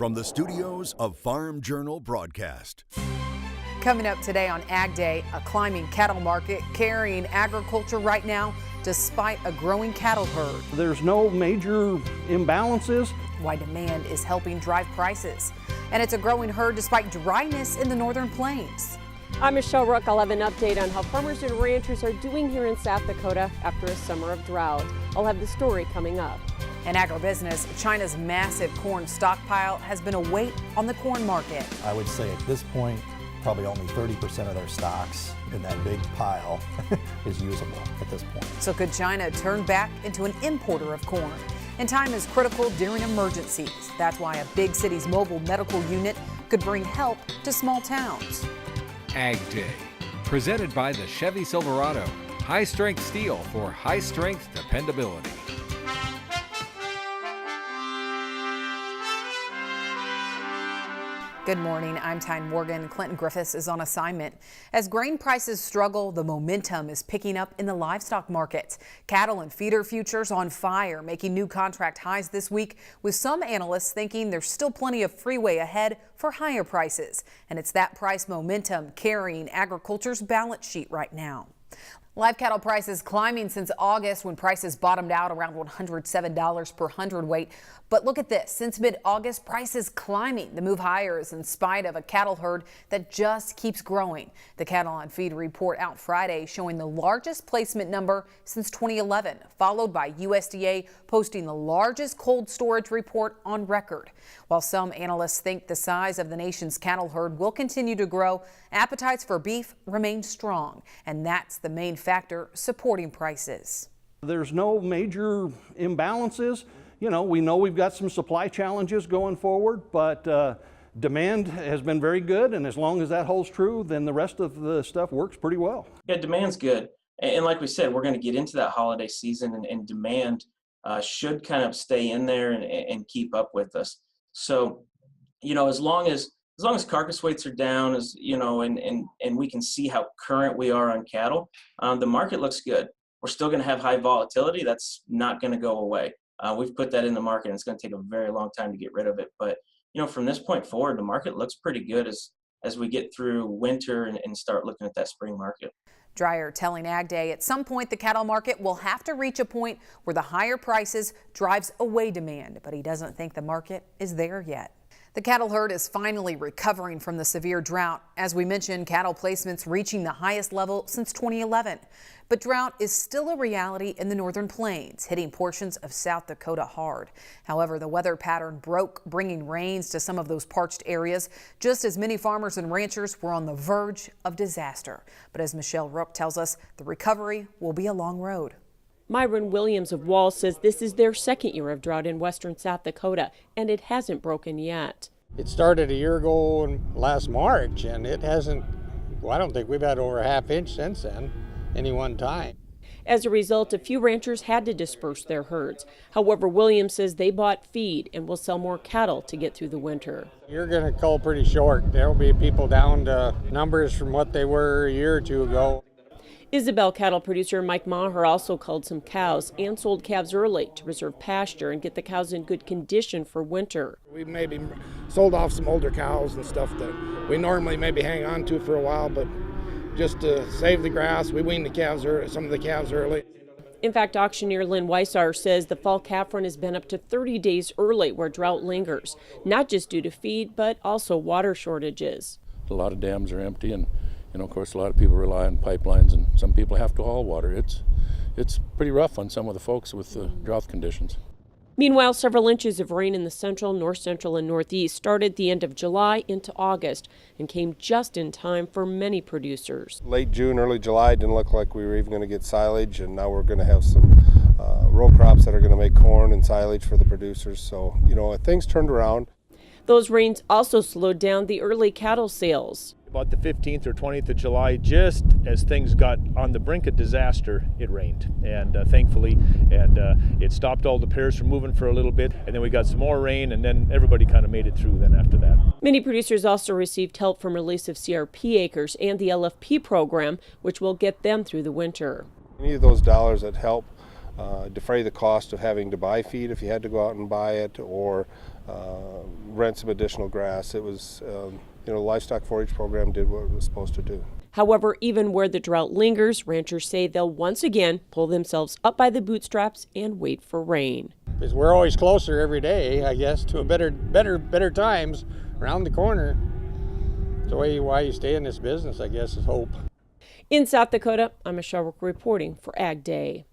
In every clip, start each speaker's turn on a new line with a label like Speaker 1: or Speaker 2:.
Speaker 1: from the studios of Farm Journal Broadcast.
Speaker 2: Coming up today on Ag Day, a climbing cattle market carrying agriculture right now despite a growing cattle herd.
Speaker 3: There's no major imbalances.
Speaker 2: Why demand is helping drive prices. And it's a growing herd despite dryness in the northern plains.
Speaker 4: I'm Michelle Rook. I'll have an update on how farmers and ranchers are doing here in South Dakota after a summer of drought. I'll have the story coming up.
Speaker 2: In agribusiness, China's massive corn stockpile has been a weight on the corn market.
Speaker 5: I would say at this point, probably only 30% of their stocks in that big pile is usable at this point.
Speaker 2: So could China turn back into an importer of corn? And time is critical during emergencies. That's why a big city's mobile medical unit could bring help to small towns.
Speaker 6: Ag Day, presented by the Chevy Silverado. High-strength steel for high-strength dependability.
Speaker 2: Good morning, I'm Tyne Morgan. Clinton Griffiths is on assignment. As grain prices struggle, the momentum is picking up in the livestock markets. Cattle and feeder futures on fire, making new contract highs this week, with some analysts thinking there's still plenty of freeway ahead for higher prices. And it's that price momentum carrying agriculture's balance sheet right now. Live cattle prices climbing since August, when prices bottomed out around $107 per hundredweight. But look at this. Since mid-August, prices climbing. The move higher is in spite of a cattle herd that just keeps growing. The Cattle on Feed report out Friday showing the largest placement number since 2011, followed by USDA posting the largest cold storage report on record. While some analysts think the size of the nation's cattle herd will continue to grow, appetites for beef remain strong, and that's the main factor supporting prices.
Speaker 3: There's no major imbalances. You know we've got some supply challenges going forward, but demand has been very good, and as long as that holds true, then the rest of the stuff works pretty well.
Speaker 7: Yeah, demand's good. And like we said, we're going to get into that holiday season, and demand should kind of stay in there and keep up with us. So, as long as carcass weights are down, and we can see how current we are on cattle, the market looks good. We're still going to have high volatility. That's not going to go away. We've put that in the market, and it's going to take a very long time to get rid of it. But, from this point forward, the market looks pretty good as we get through winter and start looking at that spring market.
Speaker 2: Dreyer telling Ag Day at some point the cattle market will have to reach a point where the higher prices drives away demand, but he doesn't think the market is there yet. The cattle herd is finally recovering from the severe drought. As we mentioned, cattle placements reaching the highest level since 2011. But drought is still a reality in the northern plains, hitting portions of South Dakota hard. However, the weather pattern broke, bringing rains to some of those parched areas, just as many farmers and ranchers were on the verge of disaster. But as Michelle Rook tells us, the recovery will be a long road.
Speaker 4: Myron Williams of Wall says this is their second year of drought in western South Dakota, and it hasn't broken yet.
Speaker 8: It started a year ago in last March, and it hasn't, I don't think we've had over a half inch since then, any one time.
Speaker 4: As a result, a few ranchers had to disperse their herds. However, Williams says they bought feed and will sell more cattle to get through the winter.
Speaker 8: You're going to cull pretty short. There will be people down to numbers from what they were a year or two ago.
Speaker 4: Isabel cattle producer Mike Maher also culled some cows and sold calves early to preserve pasture and get the cows in good condition for winter.
Speaker 9: We maybe sold off some older cows and stuff that we normally maybe hang on to for a while, but just to save the grass, we weaned the calves early, some of the calves early.
Speaker 4: In fact, auctioneer Lynn Weissar says the fall calf run has been up to 30 days early where drought lingers, not just due to feed, but also water shortages.
Speaker 10: A lot of dams are empty, and of course, a lot of people rely on pipelines, and some people have to haul water. It's pretty rough on some of the folks with the drought conditions.
Speaker 4: Meanwhile, several inches of rain in the central, north central, and northeast started the end of July into August and came just in time for many producers.
Speaker 11: Late June, early July didn't look like we were even going to get silage, and now we're going to have some row crops that are going to make corn and silage for the producers. So, things turned around.
Speaker 4: Those rains also slowed down the early cattle sales.
Speaker 12: About the 15th or 20th of July, just as things got on the brink of disaster, it rained. And thankfully, it stopped all the pairs from moving for a little bit. And then we got some more rain, and then everybody kind of made it through then after that.
Speaker 4: Many producers also received help from release of CRP acres and the LFP program, which will get them through the winter.
Speaker 11: Any of those dollars that help defray the cost of having to buy feed if you had to go out and buy it, or rent some additional grass. It was, the livestock forage program did what it was supposed to do.
Speaker 4: However, even where the drought lingers, ranchers say they'll once again pull themselves up by the bootstraps and wait for rain.
Speaker 8: Because we're always closer every day, I guess, to a better times around the corner. The way why you stay in this business, I guess, is hope.
Speaker 4: In South Dakota, I'm Michelle Rook reporting for AgDay.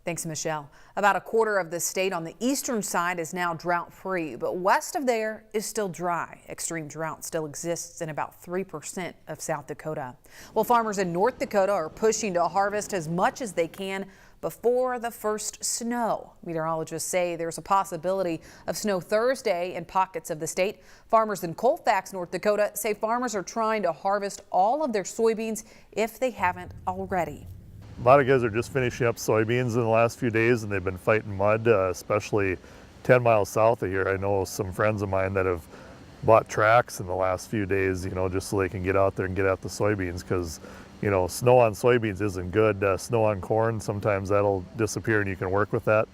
Speaker 2: Thanks, Michelle. About a quarter of the state on the eastern side is now drought-free, but west of there is still dry. Extreme drought still exists in about 3% of South Dakota. Well, farmers in North Dakota are pushing to harvest as much as they can before the first snow. Meteorologists say there's a possibility of snow Thursday in pockets of the state. Farmers in Colfax, North Dakota say farmers are trying to harvest all of their soybeans if they haven't already.
Speaker 13: A lot of guys are just finishing up soybeans in the last few days, and they've been fighting mud, especially 10 miles south of here. I know some friends of mine that have bought tracks in the last few days, just so they can get out there and get at the soybeans, because, snow on soybeans isn't good. Snow on corn, sometimes that'll disappear and you can work with that.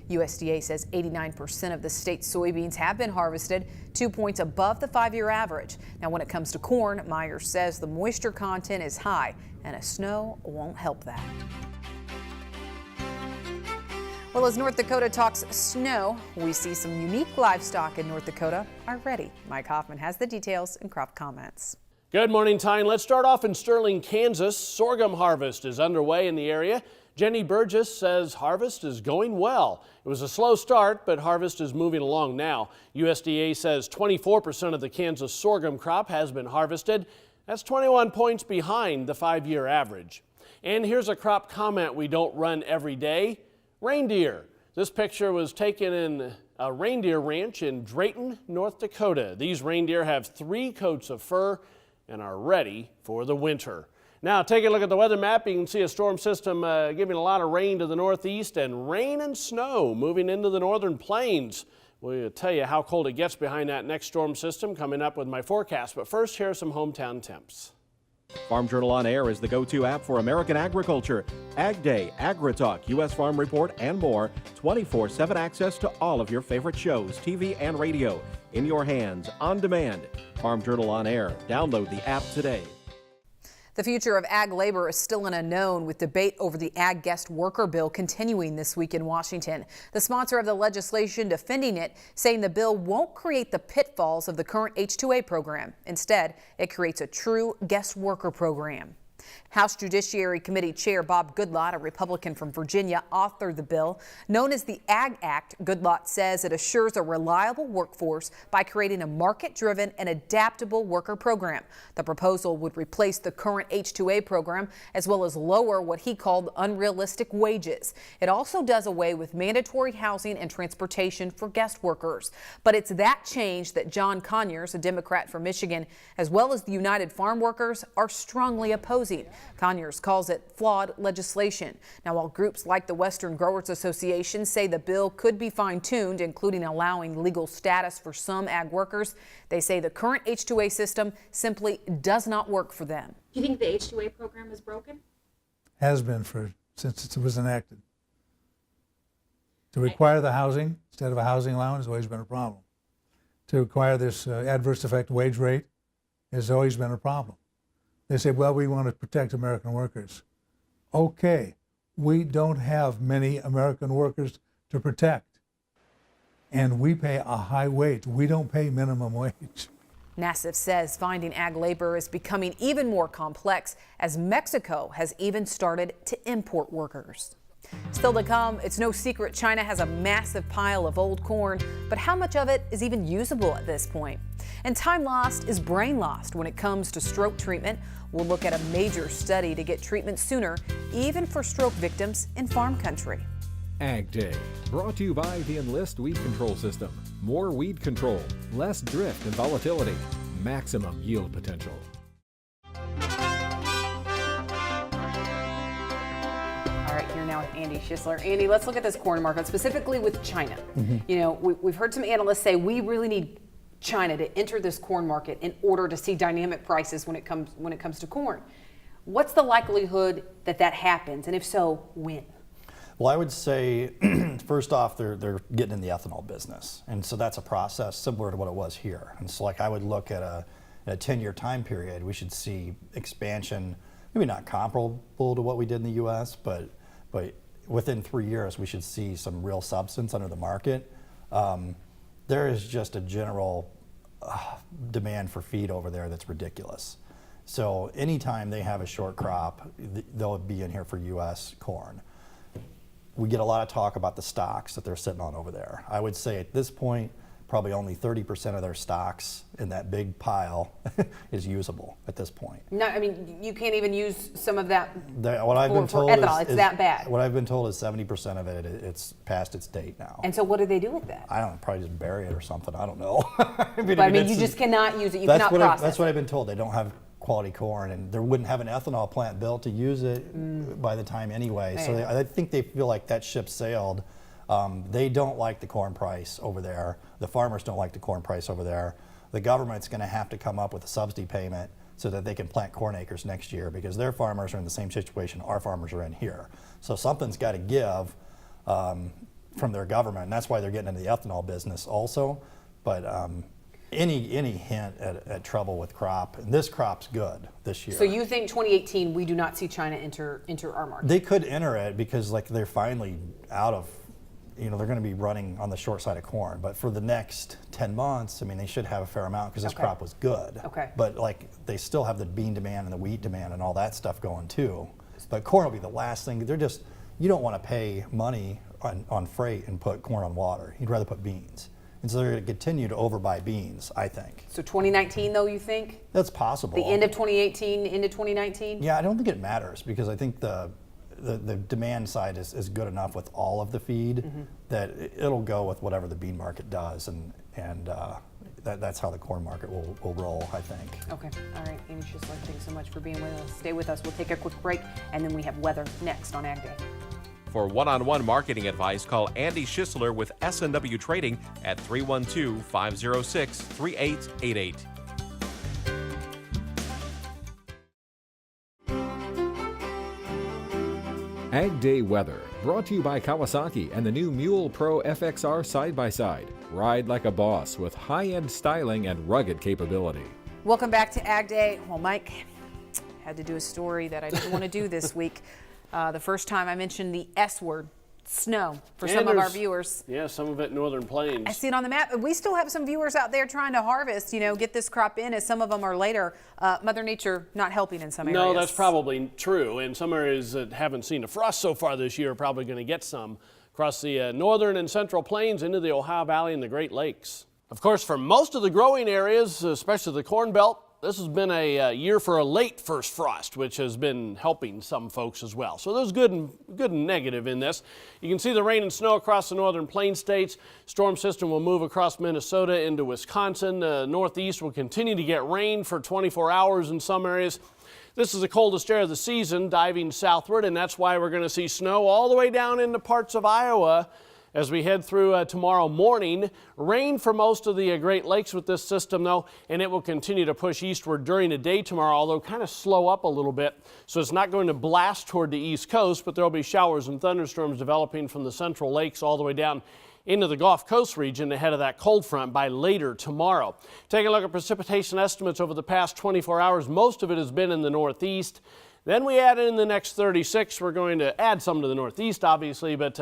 Speaker 2: USDA says 89% of the state's soybeans have been harvested, 2 points above the 5-year average. Now, when it comes to corn, Myers says the moisture content is high and a snow won't help that. Well, as North Dakota talks snow, we see some unique livestock in North Dakota are ready. Mike Hoffman has the details and crop comments.
Speaker 14: Good morning, Tyne. Let's start off in Sterling, Kansas. Sorghum harvest is underway in the area. Jenny Burgess says harvest is going well. It was a slow start, but harvest is moving along now. USDA says 24% of the Kansas sorghum crop has been harvested. That's 21 points behind the 5-year average. And here's a crop comment we don't run every day. Reindeer. This picture was taken in a reindeer ranch in Drayton, North Dakota. These reindeer have 3 coats of fur and are ready for the winter. Now, take a look at the weather map. You can see a storm system giving a lot of rain to the northeast and rain and snow moving into the northern plains. We'll tell you how cold it gets behind that next storm system coming up with my forecast. But first, here are some hometown temps.
Speaker 15: Farm Journal On Air is the go-to app for American agriculture. AgDay, AgriTalk, U.S. Farm Report, and more. 24/7 access to all of your favorite shows, TV and radio. In your hands, on demand. Farm Journal On Air. Download the app today.
Speaker 2: The future of ag labor is still an unknown, with debate over the ag guest worker bill continuing this week in Washington. The sponsor of the legislation defending it, saying the bill won't create the pitfalls of the current H-2A program. Instead, it creates a true guest worker program. House Judiciary Committee Chair Bob Goodlatte, a Republican from Virginia, authored the bill. Known as the Ag Act, Goodlatte says it assures a reliable workforce by creating a market-driven and adaptable worker program. The proposal would replace the current H-2A program, as well as lower what he called unrealistic wages. It also does away with mandatory housing and transportation for guest workers. But it's that change that John Conyers, a Democrat from Michigan, as well as the United Farm Workers, are strongly opposing. Conyers calls it flawed legislation. Now, while groups like the Western Growers Association say the bill could be fine-tuned, including allowing legal status for some ag workers, they say the current H-2A system simply does not work for them.
Speaker 16: Do you think the H-2A program is broken?
Speaker 17: Has been since it was enacted. To require the housing instead of a housing allowance has always been a problem. To require this adverse effect wage rate has always been a problem. They say, well, we want to protect American workers. Okay, we don't have many American workers to protect. And we pay a high wage. We don't pay minimum wage.
Speaker 2: Nassif says finding ag labor is becoming even more complex as Mexico has even started to import workers. Still to come, it's no secret China has a massive pile of old corn, but how much of it is even usable at this point? And time lost is brain lost when it comes to stroke treatment. We'll look at a major study to get treatment sooner, even for stroke victims in farm country.
Speaker 6: AgDay, brought to you by the Enlist Weed Control System. More weed control, less drift and volatility, maximum yield potential.
Speaker 2: All right, here now with Andy Schisler. Andy, let's look at this corn market, specifically with China. You know, we've heard some analysts say we really need China to enter this corn market in order to see dynamic prices when it comes to corn. What's the likelihood that that happens, and if so, when?
Speaker 5: Well, I would say, first off, they're getting in the ethanol business. And so that's a process similar to what it was here. And so like I would look at a 10-year time period, we should see expansion, maybe not comparable to what we did in the US, but within 3 years, we should see some real substance under the market. There is just a general demand for feed over there that's ridiculous. So anytime they have a short crop, they'll be in here for US corn. We get a lot of talk about the stocks that they're sitting on over there. I would say at this point, probably only 30% of their stocks in that big pile is usable at this point.
Speaker 2: No, I mean, you can't even use some of that
Speaker 5: What I've been told
Speaker 2: for ethanol. It's that bad.
Speaker 5: What I've been told is 70% of it's past its date now.
Speaker 2: And so what do they do with that?
Speaker 5: I don't know, probably just bury it or something. I don't know.
Speaker 2: I mean, you just cannot use it. You cannot process it.
Speaker 5: That's what I've been told. They don't have quality corn, and they wouldn't have an ethanol plant built to use it by the time anyway.
Speaker 2: Man.
Speaker 5: So I think they feel like that ship sailed. They don't like the corn price over there. The farmers don't like the corn price over there. The government's going to have to come up with a subsidy payment so that they can plant corn acres next year, because their farmers are in the same situation our farmers are in here. So something's got to give from their government, and that's why they're getting into the ethanol business also. But any hint at trouble with crop, and this crop's good this year.
Speaker 2: So you think 2018 we do not see China enter our market?
Speaker 5: They could enter it because like they're finally out of, they're going to be running on the short side of corn. But for the next 10 months, I mean, they should have a fair amount because this crop was good.
Speaker 2: Okay.
Speaker 5: But like they still have the bean demand and the wheat demand and all that stuff going too. But corn will be the last thing. You don't want to pay money on freight and put corn on water. You'd rather put beans. And so they're going to continue to overbuy beans, I think.
Speaker 2: So 2019, though, you think?
Speaker 5: That's possible.
Speaker 2: The end of 2018, into 2019?
Speaker 5: Yeah, I don't think it matters because I think the demand side is good enough with all of the feed that it'll go with whatever the bean market does, and that's how the corn market will roll, I think.
Speaker 2: Okay. All right, Amy Schisler, thanks so much for being with us. Stay with us. We'll take a quick break, and then we have weather next on AgDay.
Speaker 18: For one-on-one marketing advice, call Andy Schisler with S&W Trading at 312-506-3888.
Speaker 6: AgDay weather, brought to you by Kawasaki and the new Mule Pro FXR side-by-side. Ride like a boss with high-end styling and rugged capability.
Speaker 2: Welcome back to AgDay. Well, Mike had to do a story that I didn't want to do this week. The first time I mentioned the S word, snow, for some of our viewers.
Speaker 14: Yeah, some of it Northern Plains.
Speaker 2: I see it on the map. We still have some viewers out there trying to harvest, get this crop in, as some of them are later. Mother Nature not helping in some areas.
Speaker 14: No, that's probably true. And some areas that haven't seen a frost so far this year are probably going to get some across the northern and central plains into the Ohio Valley and the Great Lakes. Of course, for most of the growing areas, especially the Corn Belt, this has been a year for a late first frost, which has been helping some folks as well. So there's good and negative in this. You can see the rain and snow across the northern plain states. Storm system will move across Minnesota into Wisconsin. Northeast will continue to get rain for 24 hours in some areas. This is the coldest area of the season, diving southward, and that's why we're going to see snow all the way down into parts of Iowa as we head through tomorrow morning. Rain for most of the Great Lakes with this system, though, and it will continue to push eastward during the day tomorrow, although kind of slow up a little bit. So it's not going to blast toward the east coast, but there will be showers and thunderstorms developing from the central lakes all the way down into the Gulf Coast region ahead of that cold front by later tomorrow. Take a look at precipitation estimates over the past 24 hours. Most of it has been in the northeast. Then we add in the next 36. We're going to add some to the northeast, obviously, but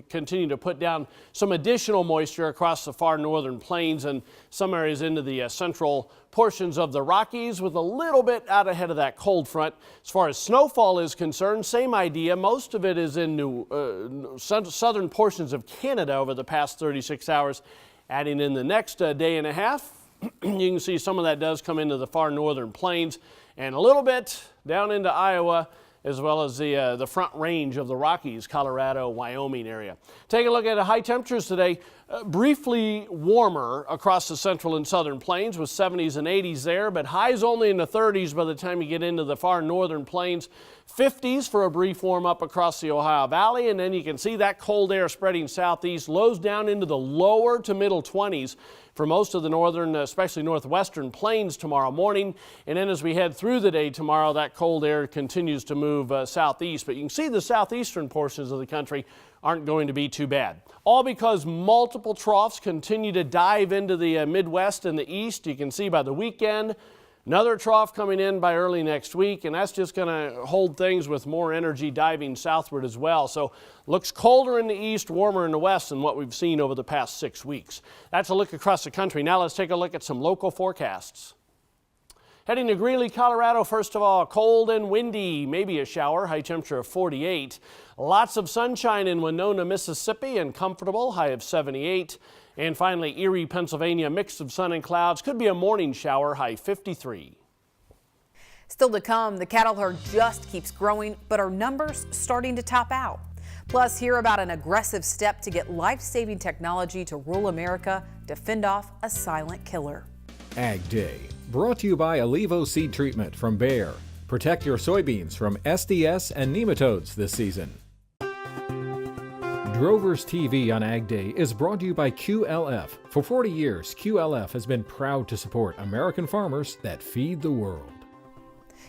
Speaker 14: continue to put down some additional moisture across the far northern plains and some areas into the central portions of the Rockies, with a little bit out ahead of that cold front. As far as snowfall is concerned, same idea. Most of it is in southern portions of Canada over the past 36 hours. Adding in the next day and a half, you can see some of that does come into the far northern plains, and a little bit down into Iowa, as well as the front range of the Rockies, Colorado, Wyoming area. Take a look at the high temperatures today. Briefly warmer across the central and southern plains with 70s and 80s there, but highs only in the 30s by the time you get into the far northern plains. 50s for a brief warm up across the Ohio Valley, and then you can see that cold air spreading southeast, lows down into the lower to middle 20s for most of the northern, especially northwestern plains tomorrow morning. And then as we head through the day tomorrow, that cold air continues to move southeast. But you can see the southeastern portions of the country aren't going to be too bad. All because multiple troughs continue to dive into the Midwest and the East. You can see by the weekend, another trough coming in by early next week, and that's just going to hold things with more energy diving southward as well. So looks colder in the east, warmer in the west than what we've seen over the past 6 weeks. That's a look across the country. Now let's take a look at some local forecasts. Heading to Greeley, Colorado, first of all, cold and windy, maybe a shower, high temperature of 48. Lots of sunshine in Winona, Mississippi, and comfortable, high of 78. And finally, Erie, Pennsylvania, mix of sun and clouds, could be a morning shower, high 53.
Speaker 2: Still to come, the cattle herd just keeps growing, but our numbers starting to top out. Plus, hear about an aggressive step to get life-saving technology to rural America to fend off a silent killer.
Speaker 6: AgDay, brought to you by Alivo Seed Treatment from Bayer. Protect your soybeans from SDS and nematodes this season. Drovers TV on AgDay is brought to you by QLF. For 40 years, QLF has been proud to support American farmers that feed the world.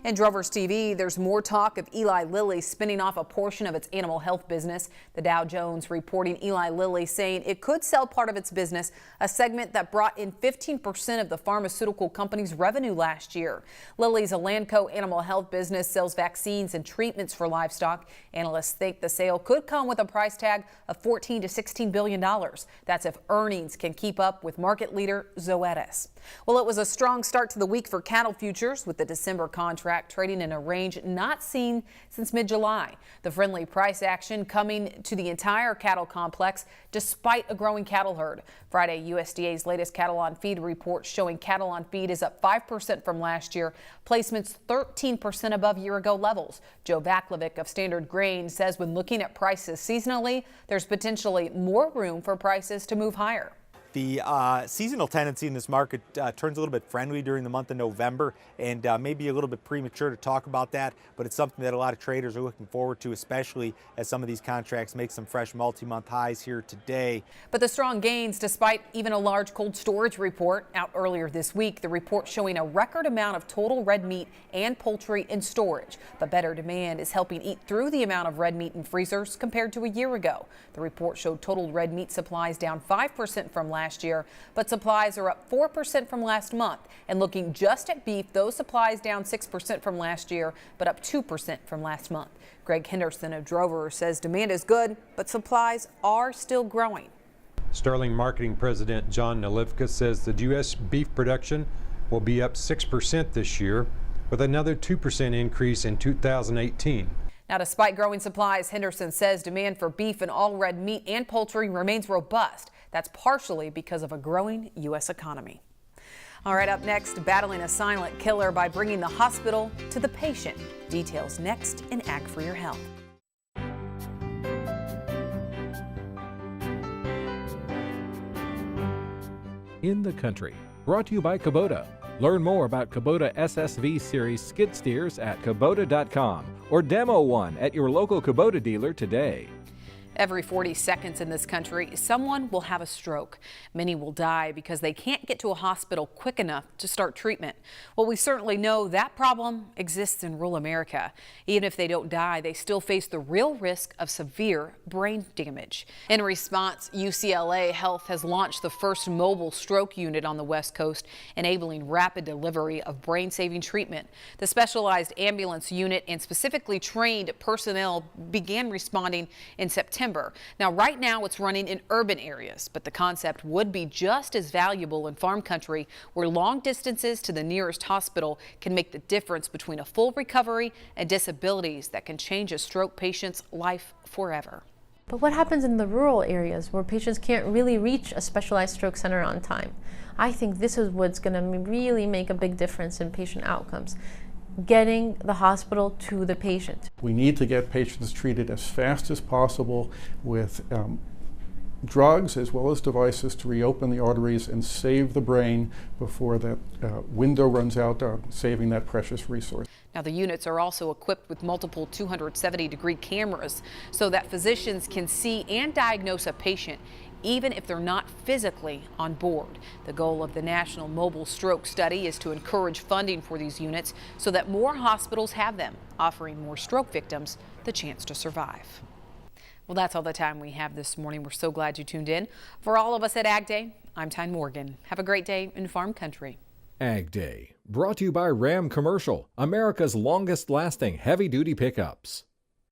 Speaker 2: In Drovers TV, there's more talk of Eli Lilly spinning off a portion of its animal health business. The Dow Jones reporting Eli Lilly saying it could sell part of its business, a segment that brought in 15% of the pharmaceutical company's revenue last year. Lilly's Elanco animal health business sells vaccines and treatments for livestock. Analysts think the sale could come with a price tag of $14 to $16 billion. That's if earnings can keep up with market leader Zoetis. Well, it was a strong start to the week for cattle futures, with the December contract trading in a range not seen since mid-July. The friendly price action coming to the entire cattle complex despite a growing cattle herd. Friday, USDA's latest cattle on feed report showing cattle on feed is up 5% from last year, placements 13% above year-ago levels. Joe Vaklovic of Standard Grain says when looking at prices seasonally, there's potentially more room for prices to move higher.
Speaker 19: The seasonal tendency in this market turns a little bit friendly during the month of November, and maybe a little bit premature to talk about that, but it's something that a lot of traders are looking forward to, especially as some of these contracts make some fresh multi-month highs here today.
Speaker 2: But the strong gains, despite even a large cold storage report out earlier this week, the report showing a record amount of total red meat and poultry in storage. But better demand is helping eat through the amount of red meat in freezers compared to a year ago. The report showed total red meat supplies down 5% from last year, but supplies are up 4% from last month. And looking just at beef, those supplies down 6% from last year, but up 2% from last month. Greg Henderson of Drover says demand is good, but supplies are still growing.
Speaker 20: Sterling Marketing President John Nalivka says the U.S. beef production will be up 6% this year, with another 2% increase in 2018.
Speaker 2: Now, despite growing supplies, Henderson says demand for beef and all red meat and poultry remains robust. That's partially because of a growing U.S. economy. All right, up next, battling a silent killer by bringing the hospital to the patient. Details next in Ag for Your Health.
Speaker 6: In the country, brought to you by Kubota. Learn more about Kubota SSV Series skid steers at Kubota.com or demo one at your local Kubota dealer today.
Speaker 2: Every 40 seconds in this country, someone will have a stroke. Many will die because they can't get to a hospital quick enough to start treatment. Well, we certainly know that problem exists in rural America. Even if they don't die, they still face the real risk of severe brain damage. In response, UCLA Health has launched the first mobile stroke unit on the West Coast, enabling rapid delivery of brain-saving treatment. The specialized ambulance unit and specifically trained personnel began responding in September. Now, right now it's running in urban areas, but the concept would be just as valuable in farm country where long distances to the nearest hospital can make the difference between a full recovery and disabilities that can change a stroke patient's life forever.
Speaker 21: But what happens in the rural areas where patients can't really reach a specialized stroke center on time? I think this is what's going to really make a big difference in patient outcomes. Getting the hospital to the patient.
Speaker 22: We need to get patients treated as fast as possible with
Speaker 1: drugs as well as devices to reopen the arteries and save the brain before that window runs out, saving that precious resource.
Speaker 2: Now, the units are also equipped with multiple 270-degree cameras so that physicians can see and diagnose a patient even if they're not physically on board. The goal of the National Mobile Stroke Study is to encourage funding for these units so that more hospitals have them, offering more stroke victims the chance to survive. Well, that's all the time we have this morning. We're so glad you tuned in. For all of us at AgDay, I'm Tyne Morgan. Have a great day in farm country.
Speaker 6: AgDay, brought to you by Ram Commercial, America's longest lasting heavy-duty pickups.